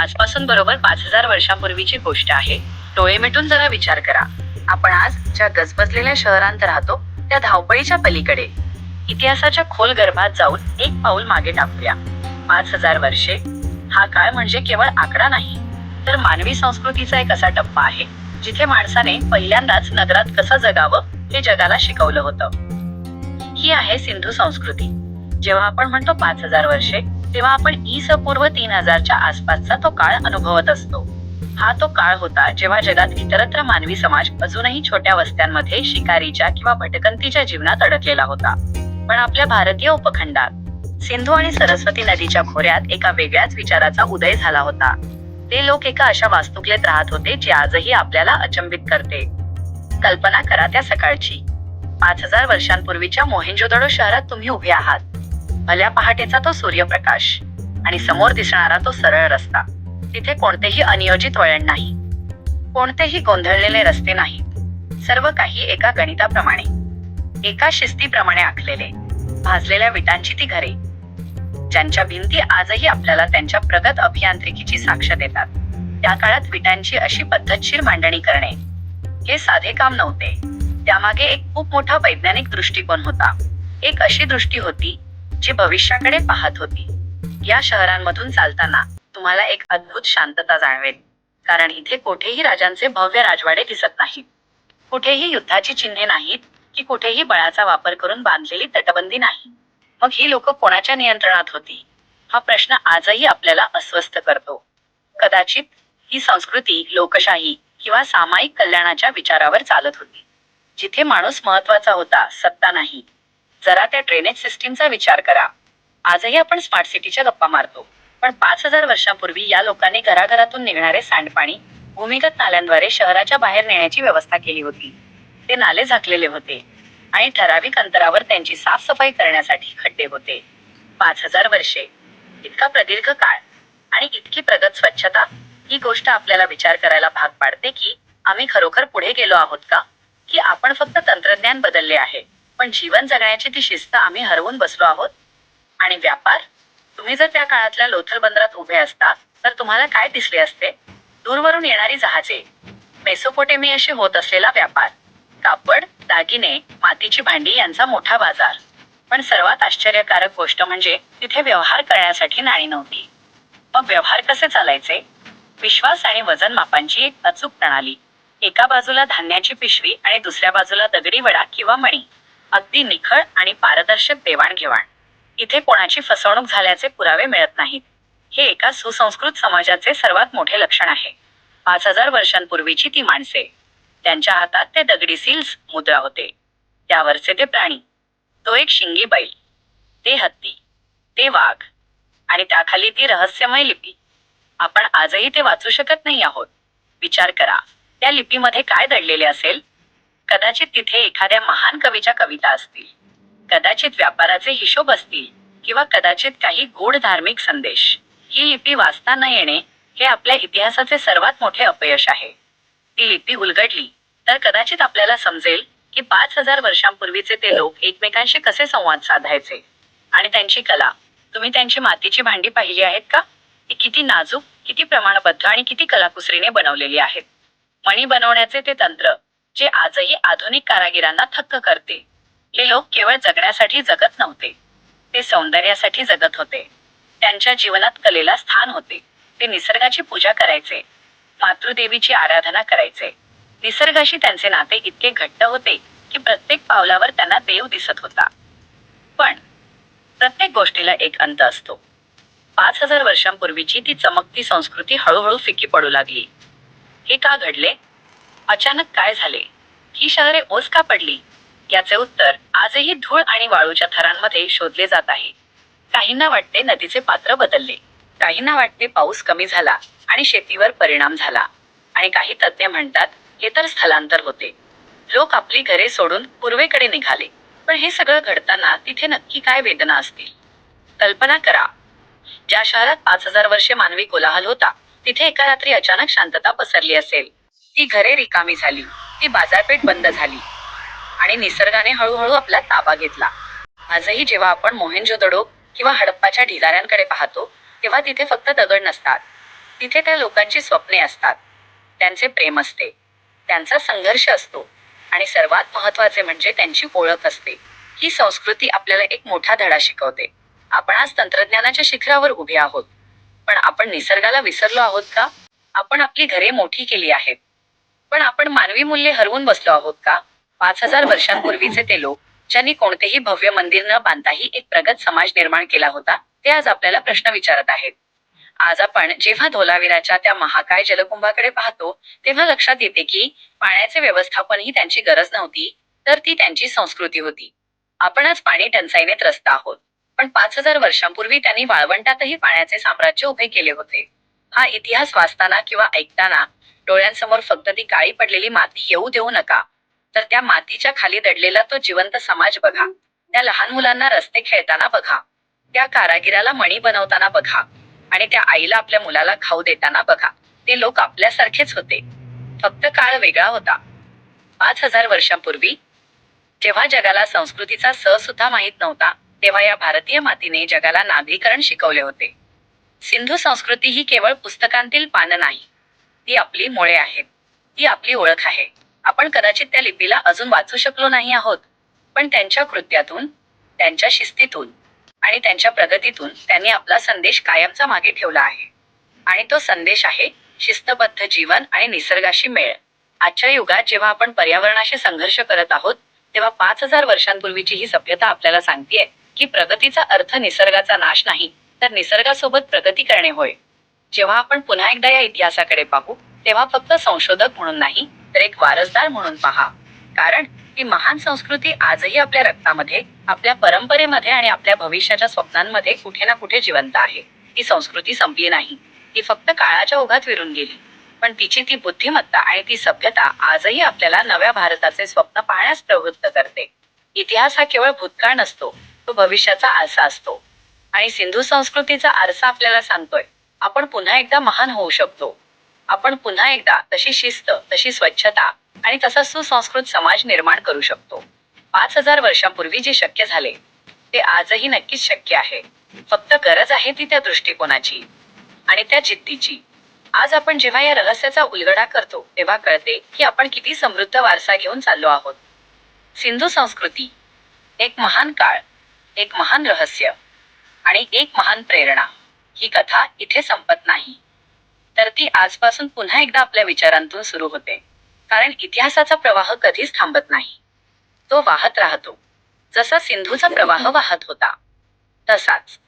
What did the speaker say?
आजपासून बरोबर 5000 वर्षांपूर्वीची गोष्ट आहे. डोळे मिटून जरा विचार करा. आपण आज ज्या गजबजलेल्या शहरांत राहतो त्या धावपळीच्या पलीकडे इतिहासाच्या खोल गर्भात जाऊन एक पाऊल मागे टाकूया. 5000 वर्षे हा काळ म्हणजे केवळ आकडा नाही, तर मानवी संस्कृतीचा एक असा टप्पा आहे जिथे माणसाने पहिल्यांदाच नगरात कसं जगावं हे जगाला शिकवलं होतं. ही आहे सिंधू संस्कृती. जेव्हा आपण म्हणतो 5000 वर्षे, तेव्हा आपण इ.स. पूर्व 3000च्या आसपासचा तो काळ अनुभवत असतो. हा तो काळ होता जेव्हा जगात इतरत्र मानवी समाज अजूनही छोट्या वस्त्यांमध्ये शिकारीच्या किंवा भटकंतीच्या जीवनात अडकलेला होता. पण आपल्या भारतीय उपखंडात सिंधू आणि सरस्वती नदीच्या खोऱ्यात एका वेगळ्याच विचाराचा उदय झाला होता. ते लोक एका अशा वास्तुकलेत राहत होते जी आजही आपल्याला अचंबित करते. कल्पना करा त्या सकाळची. 5000 वर्षांपूर्वीच्या मोहेंजोदडो शहरात तुम्ही उभे आहात. भल्या पहाटेचा तो सूर्यप्रकाश आणि समोर दिसणारा तो सरळ रस्ता. तिथे कोणतेही अनियोजित वळण नाही, कोणतेही गोंधळलेले रस्ते नाहीत. सर्व काही एका गणिताप्रमाणे, एका शिस्तीप्रमाणे आखलेले. भाजलेल्या विटांची ती घरे, ज्यांच्या भिंती आजही आपल्याला त्यांच्या प्रगत अभियांत्रिकीची साक्ष देतात. त्या काळात विटांची अशी पद्धतशीर मांडणी करणे हे साधे काम नव्हते. त्यामागे एक खूप मोठा वैज्ञानिक दृष्टिकोन होता. एक अशी दृष्टी होती जी भविष्याकडे पाहत होती. या शहरांमधून चालताना तुम्हाला एक अद्भुत शांतता जाणवेल, कारण इथे कुठेही राजांचे भव्य राजवाडे दिसत नाहीत, कुठेही युद्धाची चिन्हे नाहीत, की कुठेही बळाचा वापर करून बांधलेली तटबंदी नाही. मग ही लोक कोणाच्या नियंत्रणात होती? हा प्रश्न आजही आपल्याला अस्वस्थ करतो. कदाचित ही संस्कृती लोकशाही किंवा सामायिक कल्याणाच्या विचारावर चालत होती, जिथे माणूस महत्वाचा होता, सत्ता नाही. जरा त्या ड्रेनेज सिस्टीमचा विचार करा. आजही आपण स्मार्ट सिटीच्या गप्पा मारतो, पण 5000 वर्षांपूर्वी या लोकांनी घराघरातून निघणारे सांडपाणी भूमिगत नाल्यांद्वारे शहराच्या बाहेर नेण्याची व्यवस्था केली होती. ते नाले झाकलेले होते आणि ठराविक अंतरावर त्यांची साफसफाई करण्यासाठी खड्डे होते. 5000 वर्षे, इतका प्रदीर्घ काळ आणि इतकी प्रगत स्वच्छता. ही गोष्ट आपल्याला विचार करायला भाग पाडते की आम्ही खरोखर पुढे गेलो आहोत का, की आपण फक्त तंत्रज्ञान बदलले आहे, पण जीवन जगण्याची ती शिस्त आम्ही हरवून बसलो आहोत. आणि व्यापार, तुम्ही जर त्या काळातल्या लोथल बंदरात उभे असता तर तुम्हाला काय दिसले असते? दूरवरून येणारी जहाजे, मेसोपोटेमियाशी होत असलेला व्यापार, कापड, दागिने, मातीची भांडी यांचा मोठा बाजार. पण सर्वात आश्चर्यकारक गोष्ट म्हणजे तिथे व्यवहार करण्यासाठी नाणी नव्हती. मग व्यवहार कसे चालायचे? विश्वास आणि वजन मापांची एक अचूक प्रणाली. एका बाजूला धान्याची पिशवी आणि दुसऱ्या बाजूला दगडी वडा किंवा मणी. अगदी निखळ आणि पारदर्शक देवाणघेवाण. इथे कोणाची फसवणूक झाल्याचे पुरावे मिळत नाहीत. हे एका सुसंस्कृत समाजाचे सर्वात मोठे लक्षण आहे. 5000 वर्षांपूर्वीची ती माणसे, त्यांच्या हातात ते दगडी सील्स, मुद्रा होते. त्यावरचे ते प्राणी, तो एक शिंगी बैल, ते हत्ती, ते वाघ आणि त्याखाली ती रहस्यमय लिपी. आपण आजही ते वाचू शकत नाही आहोत. विचार करा, त्या लिपीमध्ये काय दडलेले असेल? कदाचित तिथे एखाद्या महान कवीच्या कविता असतील, कदाचित व्यापाराचे हिशोब असतील, किंवा कदाचित काही गूढ धार्मिक संदेश. ही लिपी वाचता न येणे हे आपल्या इतिहासाचे सर्वात मोठे अपयश आहे. ती लिपी उलगडली तर कदाचित आपल्याला समजेल की 5000 वर्षांपूर्वीचे ते लोक एकमेकांशी कसे संवाद साधायचे. आणि त्यांची कला, तुम्ही त्यांची मातीची भांडी पाहिली आहेत का? ती किती नाजूक, किती प्रमाणबद्ध आणि किती कलाकुसरीने बनवलेली आहेत. मणी बनवण्याचे ते तंत्र, जे आजही आधुनिक कारागिरांना थक्क करते. हे लोक केवळ जगण्यासाठी जगत नव्हते, ते सौंदर्यासाठी जगत होते. त्यांच्या जीवनात कलेला स्थान होते. ते निसर्गाची पूजा करायचे, मातृदेवीची आराधना करायचे. निसर्गाशी त्यांचे नाते इतके घट्ट होते की प्रत्येक पावलावर त्यांना देव दिसत होता. पण प्रत्येक गोष्टीला एक अंत असतो. 5000 वर्षांपूर्वीची ती चमकती संस्कृती हळूहळू फिकी पडू लागली. हे का घडले? अचानक काय झाले? ही शहरे ओस का पडली? याचे उत्तर आजही धूळ आणि वाळूच्या थरांमध्ये शोधले जात आहे. काहींना वाटते नदीचे पात्र बदलले, काहींना वाटते पाऊस कमी झाला आणि शेतीवर परिणाम झाला, आणि काही तज्ञ म्हणतात हे तर स्थलांतर होते. लोक आपली घरे सोडून पूर्वेकडे निघाले. पण हे सगळं घडताना तिथे नक्की काय वेदना असतील? कल्पना करा, ज्या शहरात 5000 वर्षे मानवी कोलाहल होता, तिथे एका रात्री अचानक शांतता पसरली असेल. ती घरे रिकामी झाली, ती बाजारपेठ बंद झाली आणि निसर्गाने हळूहळू आपला ताबा घेतला. आजही जेव्हा आपण मोहेंजोदडो किंवा हडप्पाच्या ढिगाऱ्यांकडे पाहतो, तेव्हा तिथे फक्त दगड नसतात, तिथे त्या लोकांची स्वप्ने असतात, त्यांचे प्रेम असते, त्यांचा संघर्ष असतो आणि सर्वात महत्वाचे म्हणजे त्यांची ओळख असते. ही संस्कृती आपल्याला एक मोठा धडा शिकवते. आपण आज तंत्रज्ञानाच्या शिखरावर उभे आहोत, पण आपण निसर्गाला विसरलो आहोत का? आपण आपली घरे मोठी केली आहेत, पण आपण मानवी मूल्ये हरवून बसलो आहोत का? 5,000 वर्षांपूर्वीचे ते लोक, ज्यांनी कोणतेही भव्य मंदिर न बांधताही एक प्रगत समाज निर्माण केला होता, ते आज आपल्याला प्रश्न विचारत आहेत. आज आपण जेव्हा धोलावीराच्या त्या महाकाय जलकुंभाकडे पाहतो, तेव्हा लक्षात येते की पाण्याचे व्यवस्थापन ही त्यांची गरज नव्हती, तर ती त्यांची संस्कृती होती. आपण आज पाणी टंचाईने त्रस्त आहोत, पण 5,000 वर्षांपूर्वी त्यांनी वाळवंटातही पाण्याचे साम्राज्य उभे केले होते. हा इतिहास वाचताना किंवा ऐकताना डोळ्यांसमोर फक्त ती काळी पडलेली माती येऊ देऊ नका, तर त्या मातीच्या खाली दडलेला तो जिवंत समाज बघा. त्या लहान मुलांना रस्ते खेळताना बघा, त्या कारागिराला मणी बनवताना बघा आणि त्या आईला आपल्या मुलाला खाऊ देताना बघा. ते लोक आपल्यासारखेच होते, फक्त काळ वेगळा होता. 5,000 वर्षांपूर्वी जेव्हा जगाला संस्कृतीचा स सुद्धा माहीत नव्हता, तेव्हा या भारतीय मातीने जगाला नागरीकरण शिकवले होते. सिंधू संस्कृती ही केवळ पुस्तकांतील पानं नाही, ती आपली मुळे आहेत, ती आपली ओळख आहे. आपण कदाचित त्या लिपीला अजून वाचू शकलो नाही आहोत, पण त्यांच्या कृत्यातून, त्यांच्या शिस्तीतून आणि त्यांच्या प्रगतीतून त्यांनी आपला संदेश कायमचा मागे ठेवला आहे. आणि तो संदेश आहे शिस्तबद्ध जीवन आणि निसर्गाशी मेळ. आजच्या युगात जेव्हा आपण पर्यावरणाशी संघर्ष करत आहोत, तेव्हा 5,000 वर्षांपूर्वीची ही सभ्यता आपल्याला सांगतेय की प्रगतीचा अर्थ निसर्गाचा नाश नाही, तर निसर्गासोबत प्रगती करणे होय. जेव्हा आपण पुन्हा एकदा या इतिहासाकडे पाहू, तेव्हा फक्त संशोधक म्हणून नाही, तर एक वारसदार म्हणून पहा. कारण ही महान संस्कृती आजही आपल्या रक्तामध्ये, आपल्या परंपरेमध्ये आणि आपल्या भविष्याच्या स्वप्नांमध्ये कुठे ना कुठे जिवंत आहे. ती संस्कृती संपली नाही, ती फक्त काळाच्या ओघात विरून गेली. पण तिची ती बुद्धिमत्ता आणि ती सभ्यता आजही आपल्याला नव्या भारताचे स्वप्न पाहण्यास प्रवृत्त करते. इतिहास हा केवळ भूतकाळ नसतो, तो भविष्याचा आरसा असतो. आणि सिंधू संस्कृतीचा आरसा आपल्याला सांगतोय, आपण पुन्हा एकदा महान होऊ शकतो. आपण पुन्हा एकदा तशी शिस्त, तशी स्वच्छता आणि तसा सुसंस्कृत समाज निर्माण करू शकतो. 5,000 वर्षांपूर्वी जे शक्य झाले, ते आजही नक्कीच शक्य आहे. फक्त गरज आहे ती त्या दृष्टिकोनाची आणि त्या जिद्दीची. आज आपण जेव्हा या रहस्याचा उलगडा करतो, तेव्हा कळते की आपण किती समृद्ध वारसा घेऊन चाललो आहोत. सिंधू संस्कृती, एक महान काळ, एक महान रहस्य आणि एक महान प्रेरणा. ही कथा इथे संपत नाही, तर ती आजपासून पुन्हा एकदा आपल्या विचारांतून सुरू होते. कारण इतिहासाचा प्रवाह कधीच थांबत नाही, तो वाहत राहतो. जसा सिंधूचा प्रवाह वाहत होता, तसाच